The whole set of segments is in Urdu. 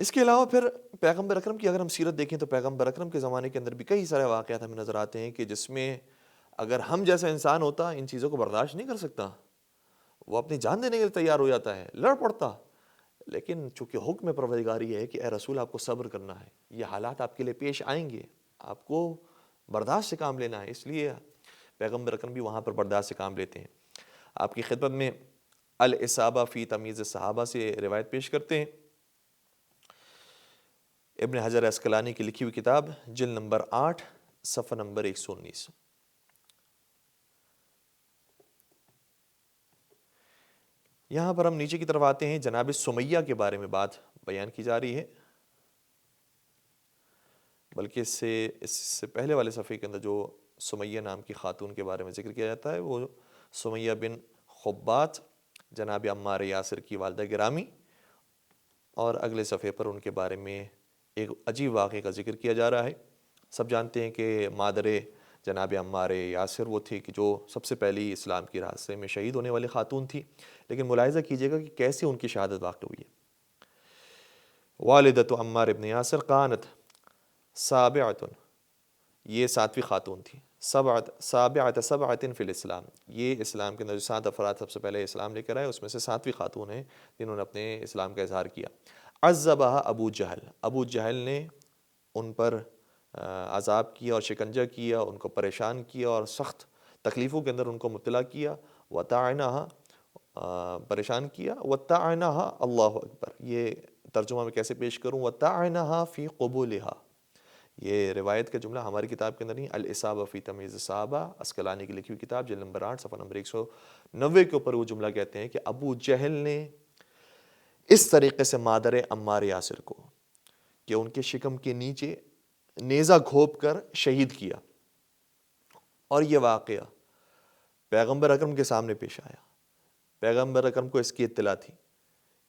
اس کے علاوہ پھر پیغمبر اکرم کی اگر ہم سیرت دیکھیں تو پیغمبر اکرم کے زمانے کے اندر بھی کئی سارے واقعات ہمیں نظر آتے ہیں کہ جس میں اگر ہم جیسا انسان ہوتا ان چیزوں کو برداشت نہیں کر سکتا، وہ اپنی جان دینے کے لیے تیار ہو جاتا ہے، لڑ پڑتا، لیکن چونکہ حکم پروردگاری ہے کہ اے رسول آپ کو صبر کرنا ہے، یہ حالات آپ کے لیے پیش آئیں گے، آپ کو برداشت سے کام لینا ہے، اس لیے پیغمبر اکرم بھی وہاں پر برداشت سے کام لیتے ہیں۔ آپ کی خدمت میں الاصابہ فی تمیز صحابہ سے روایت پیش کرتے ہیں، ابن حجر عسقلانی کی لکھی ہوئی کتاب جلد نمبر 8 صفحہ نمبر 119۔ یہاں پر ہم نیچے کی طرف آتے ہیں، جناب سمیہ کے بارے میں بات بیان کی جا رہی ہے، بلکہ اس سے پہلے والے صفحے کے اندر جو سمیہ نام کی خاتون کے بارے میں ذکر کیا جاتا ہے وہ سمیہ بن خبات جناب عمار یاسر کی والدہ گرامی، اور اگلے صفحے پر ان کے بارے میں ایک عجیب واقعے کا ذکر کیا جا رہا ہے۔ سب جانتے ہیں کہ مادر جناب عمار یاسر وہ تھی کہ جو سب سے پہلی اسلام کی راستے میں شہید ہونے والی خاتون تھی، لیکن ملاحظہ کیجئے گا کہ کیسے ان کی شہادت واقع ہوئی ہے۔ والدۃ عمار ابن یاسر قانت سابعۃ، یہ 7ویں خاتون تھی، سابعۃ سبعۃ فی الاسلام، یہ اسلام کے اندر جو 7 افراد سب سے پہلے اسلام لے کر آئے اس میں سے 7ویں خاتون ہیں جنہوں نے اپنے اسلام کا اظہار کیا۔ عذبہا ابو جہل، ابو جہل نے ان پر عذاب کیا اور شکنجہ کیا، ان کو پریشان کیا اور سخت تکلیفوں کے اندر ان کو مبتلا کیا، وطعنہا، پریشان کیا، وطعنہا، اللہ اکبر، یہ ترجمہ میں کیسے پیش کروں، وطعنہا فی قبولہا، یہ روایت کا جملہ ہماری کتاب کے اندر نہیں، الاصابہ فی تمیز الصحابہ عسقلانی کی لکھی ہوئی کتاب جلد نمبر 8 صفحہ نمبر 190 کے اوپر وہ جملہ کہتے ہیں کہ ابو جہل نے اس طریقے سے مادر عمار یاسر کو کہ ان کے شکم کے نیچے نیزہ گھونپ کر شہید کیا، اور یہ واقعہ پیغمبر اکرم کے سامنے پیش آیا۔ پیغمبر اکرم کو اس کی اطلاع تھی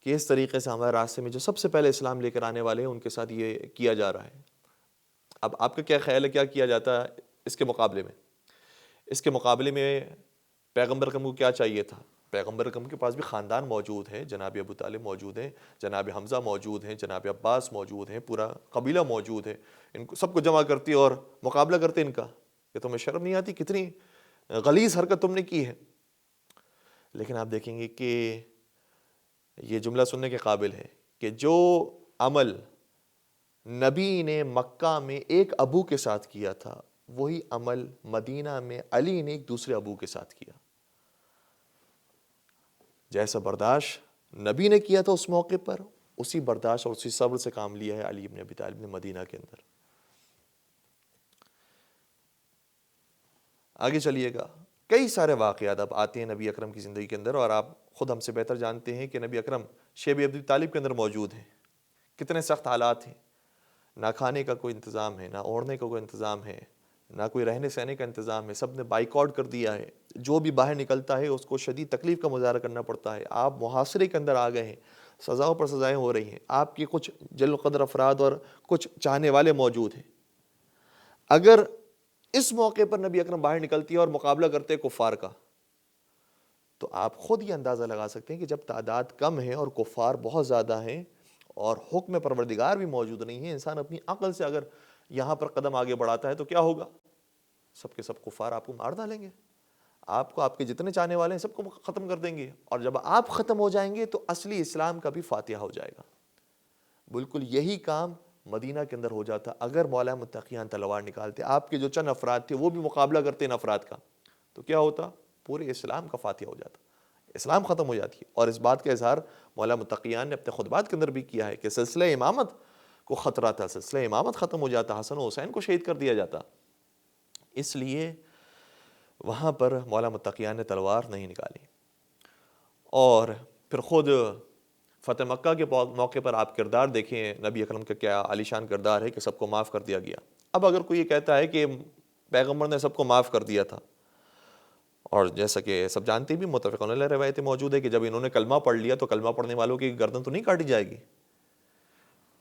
کہ اس طریقے سے ہمارے راستے میں جو سب سے پہلے اسلام لے کر آنے والے ہیں ان کے ساتھ یہ کیا جا رہا ہے۔ اب آپ کا کیا خیال ہے کیا کیا جاتا ہے اس کے مقابلے میں؟ اس کے مقابلے میں پیغمبر اکرم کو کیا چاہیے تھا؟ پیغمبر اکرم کے پاس بھی خاندان موجود ہے، جناب ابو طالب موجود ہیں، جناب حمزہ موجود ہیں، جناب عباس موجود ہیں، پورا قبیلہ موجود ہے، ان کو سب کو جمع کرتی اور مقابلہ کرتے ان کا کہ تمہیں شرم نہیں آتی، کتنی غلیظ حرکت تم نے کی ہے۔ لیکن آپ دیکھیں گے کہ یہ جملہ سننے کے قابل ہے کہ جو عمل نبی نے مکہ میں ایک ابو کے ساتھ کیا تھا وہی عمل مدینہ میں علی نے ایک دوسرے ابو کے ساتھ کیا۔ جیسا برداشت نبی نے کیا تھا اس موقع پر، اسی برداشت اور اسی صبر سے کام لیا ہے علی بن ابی طالب نے مدینہ کے اندر۔ آگے چلیے گا، کئی سارے واقعات اب آتے ہیں نبی اکرم کی زندگی کے اندر، اور آپ خود ہم سے بہتر جانتے ہیں کہ نبی اکرم شیب ابی طالب کے اندر موجود ہیں، کتنے سخت حالات ہیں، نہ کھانے کا کوئی انتظام ہے، نہ اوڑھنے کا کوئی انتظام ہے، نہ کوئی رہنے سہنے کا انتظام ہے، سب نے بائیکاٹ کر دیا ہے، جو بھی باہر نکلتا ہے اس کو شدید تکلیف کا مظاہرہ کرنا پڑتا ہے، آپ محاصرے کے اندر آ گئے ہیں، سزاؤں پر سزائیں ہو رہی ہیں، آپ کے کچھ جل قدر افراد اور کچھ چاہنے والے موجود ہیں۔ اگر اس موقع پر نبی اکرم باہر نکلتی ہے اور مقابلہ کرتے کفار کا، تو آپ خود یہ اندازہ لگا سکتے ہیں کہ جب تعداد کم ہے اور کفار بہت زیادہ ہیں اور حکم پروردگار بھی موجود نہیں ہے، انسان اپنی عقل سے اگر یہاں پر قدم آگے بڑھاتا ہے تو کیا ہوگا؟ سب کے سب کفار آپ کو مار ڈالیں گے، آپ کو، آپ کے جتنے چاہنے والے ہیں سب کو ختم کر دیں گے، اور جب آپ ختم ہو جائیں گے تو اصلی اسلام کا بھی فاتحہ ہو جائے گا۔ بالکل یہی کام مدینہ کے اندر ہو جاتا اگر مولا متقیان تلوار نکالتے، آپ کے جو چند افراد تھے وہ بھی مقابلہ کرتے ان افراد کا، تو کیا ہوتا؟ پورے اسلام کا فاتحہ ہو جاتا، اسلام ختم ہو جاتی ہے۔ اور اس بات کا اظہار مولا متقیان نے اپنے خطبات کے اندر بھی کیا ہے کہ سلسلہ امامت کو خطرہ تھا، سلسلہ امامت ختم ہو جاتا، حسن و حسین کو شہید کر دیا جاتا، اس لیے وہاں پر مولا متقیان نے تلوار نہیں نکالی۔ اور پھر خود فتح مکہ کے موقع پر آپ کردار دیکھیں، نبی اکرم کا کیا عالیشان کردار ہے کہ سب کو معاف کر دیا گیا۔ اب اگر کوئی یہ کہتا ہے کہ پیغمبر نے سب کو معاف کر دیا تھا، اور جیسا کہ سب جانتے بھی متفقون علیہ روایتیں موجود ہے کہ جب انہوں نے کلمہ پڑھ لیا تو کلمہ پڑھنے والوں کی گردن تو نہیں کاٹی جائے گی،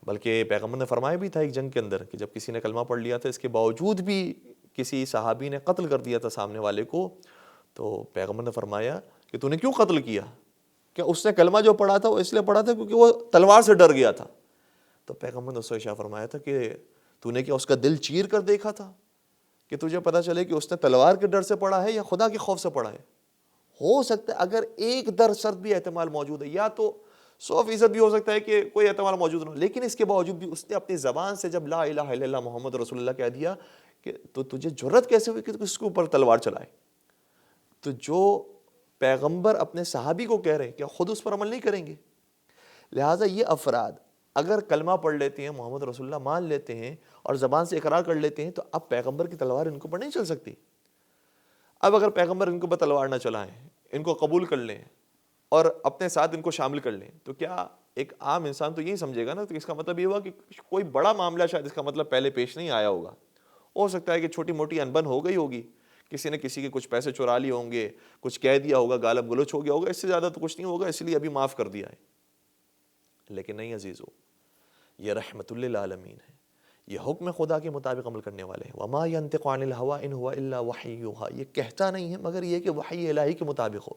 بلکہ پیغمبر نے فرمایا بھی تھا ایک جنگ کے اندر کہ جب کسی نے کلمہ پڑھ لیا تھا، اس کے باوجود بھی کسی صحابی نے قتل کر دیا تھا سامنے والے کو، تو پیغمبر نے فرمایا کہ تو نے کیوں قتل کیا؟ کہ اس نے کلمہ جو پڑھا تھا وہ اس لیے پڑھا تھا کیونکہ وہ تلوار سے ڈر گیا تھا، تو پیغمبر نے اس سے اشارہ فرمایا تھا کہ تو نے کیا اس کا دل چیر کر دیکھا تھا کہ تجھے پتا چلے کہ اس نے تلوار کے ڈر سے پڑھا ہے یا خدا کے خوف سے پڑھا ہے؟ ہو سکتا ہے اگر 1% بھی احتمال موجود ہے، یا تو 100% بھی ہو سکتا ہے کہ کوئی احتمال موجود نہ ہو، لیکن اس کے باوجود بھی اس نے اپنی زبان سے جب لا الہ الا اللہ محمد رسول اللہ کہہ دیا کہ تو تجھے جرت کیسے ہوئی کہ تو اس کے اوپر تلوار چلائے؟ تو جو پیغمبر اپنے صحابی کو کہہ رہے ہیں کیا خود اس پر عمل نہیں کریں گے؟ لہٰذا یہ افراد اگر کلمہ پڑھ لیتے ہیں، محمد رسول اللہ مان لیتے ہیں اور زبان سے اقرار کر لیتے ہیں، تو اب پیغمبر کی تلوار ان کے اوپر نہیں چل سکتی۔ اب اگر پیغمبر ان کے اوپر تلوار نہ چلائیں، ان کو قبول کر لیں اور اپنے ساتھ ان کو شامل کر لیں، تو کیا ایک عام انسان تو یہی سمجھے گا نا، تو اس کا مطلب یہ ہوا کہ کوئی بڑا معاملہ شاید اس کا مطلب پہلے پیش نہیں آیا ہوگا۔ ہو سکتا ہے کہ چھوٹی موٹی انبن ہو گئی ہوگی، کسی نے کسی کے کچھ پیسے چرا لیے ہوں گے، کچھ کہہ دیا ہوگا، گالب گلوچ ہو گیا ہوگا، اس سے زیادہ تو کچھ نہیں ہوگا، اس لیے ابھی معاف کر دیا ہے۔ لیکن نہیں عزیزو، یہ رحمت للعالمین ہے، یہ حکم خدا کے مطابق عمل کرنے والے ہیں۔ وما ينطق عن الهوى ان هو الا وحی یوحی، یہ کہتا نہیں ہے مگر یہ کہ وحی الہی کے مطابق ہو۔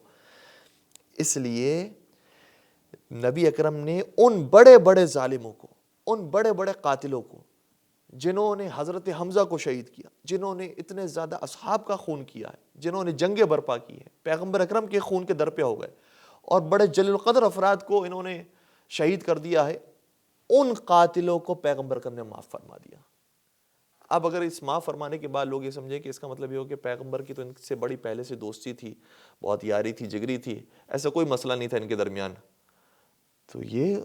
اس لیے نبی اکرم نے ان بڑے بڑے ظالموں کو، ان بڑے بڑے قاتلوں کو، جنہوں نے حضرت حمزہ کو شہید کیا، جنہوں نے اتنے زیادہ اصحاب کا خون کیا ہے، جنہوں نے جنگیں برپا کی ہیں، پیغمبر اکرم کے خون کے در پہ ہو گئے، اور بڑے جلیل القدر افراد کو انہوں نے شہید کر دیا ہے، ان قاتلوں کو پیغمبر اکرم نے معاف فرما دیا۔ اب اگر اس معاف فرمانے کے بعد لوگ یہ سمجھیں کہ اس کا مطلب یہ ہو کہ پیغمبر کی تو ان سے بڑی پہلے سے دوستی تھی، بہت یاری تھی، جگری تھی، ایسا کوئی مسئلہ نہیں تھا ان کے درمیان، تو یہ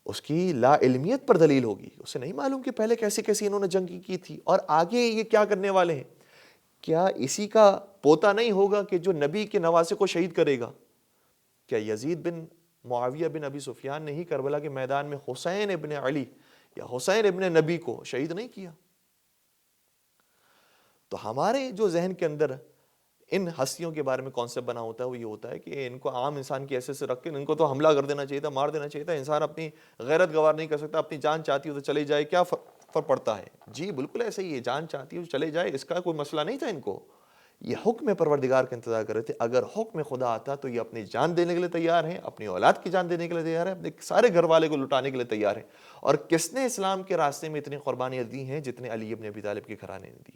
اس کی لا علمیت پر دلیل ہوگی۔ اسے نہیں معلوم کہ پہلے کیسی کیسی انہوں نے جنگ کی تھی اور آگے یہ کیا کرنے والے ہیں۔ کیا اسی کا پوتا نہیں ہوگا کہ جو نبی کے نواسے کو شہید کرے گا؟ کیا یزید بن معاویہ بن ابی سفیان نے ہی کربلا کے میدان میں حسین ابن علی یا حسین ابن نبی کو شہید نہیں کیا؟ تو ہمارے جو ذہن کے اندر ان ہستیوں کے بارے میں کانسیپٹ بنا ہوتا ہے وہ یہ ہوتا ہے کہ ان کو عام انسان کی ایسے سے رکھ کے ان کو تو حملہ کر دینا چاہیے تھا، مار دینا چاہیے تھا، انسان اپنی غیرت گوار نہیں کر سکتا، اپنی جان چاہتی ہو تو چلے جائے، کیا فرق پڑتا ہے؟ جی بالکل ایسا ہی ہے، جان چاہتی ہو تو چلے جائے، اس کا کوئی مسئلہ نہیں تھا ان کو۔ یہ حکم پروردگار کا انتظار کر رہے تھے، اگر حکم خدا آتا تو یہ اپنی جان دینے کے لیے تیار ہیں، اپنی اولاد کی جان دینے کے لیے تیار ہیں، اپنے سارے گھر والے کو لٹانے کے لیے تیار ہیں۔ اور کس نے اسلام کے راستے میں اتنی قربانیاں دی ہیں جتنے علی ابن ابی طالب کے گھرانے نے دی ہیں؟